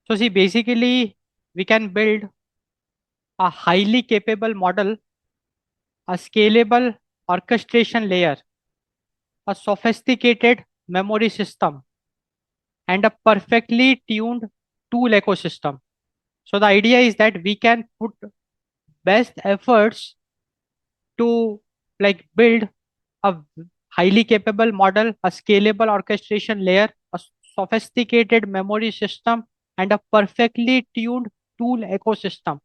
So see, basically, we can build a highly capable model, a scalable orchestration layer, a sophisticated memory system, and a perfectly tuned tool ecosystem. So the idea is that we can put best efforts to build a highly capable model, a scalable orchestration layer, a sophisticated memory system, and a perfectly tuned tool ecosystem.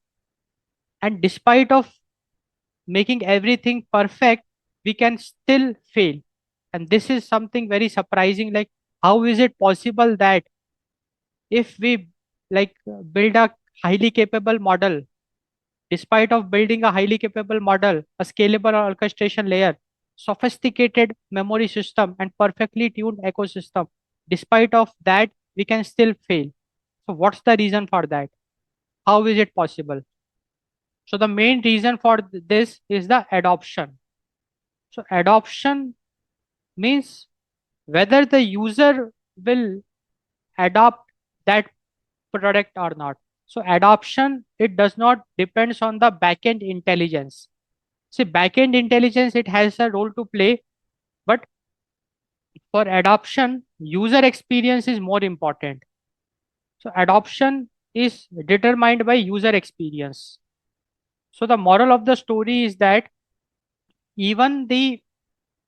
And despite of making everything perfect, we can still fail. And this is something very surprising. Like, how is it possible that if we build a highly capable model, despite of building a highly capable model, a scalable orchestration layer, sophisticated memory system, and perfectly tuned ecosystem, despite of that, we can still fail. So what's the reason for that? How is it possible? So the main reason for this is the adoption. So adoption means whether the user will adopt that product or not. So adoption, it does not depends on the backend intelligence. See, backend intelligence, it has a role to play, but for adoption, user experience is more important. So adoption is determined by user experience. So the moral of the story is that even the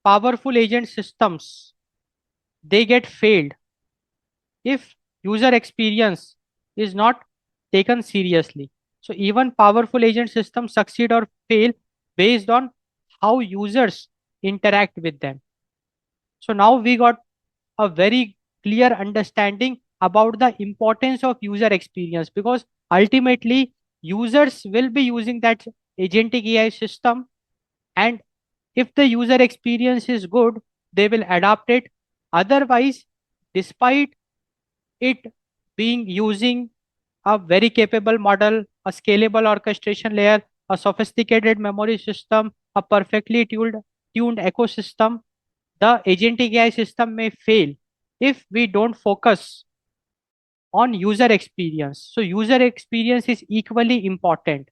powerful agent systems, they get failed if user experience is not taken seriously. So even powerful agent systems succeed or fail based on how users interact with them. So now we got a very clear understanding about the importance of user experience, because ultimately users will be using that agentic AI system, and if the user experience is good, they will adapt it. Otherwise, despite it being using a very capable model, a scalable orchestration layer, a sophisticated memory system, a perfectly tuned ecosystem, the agentic AI system may fail if we don't focus on user experience. So user experience is equally important.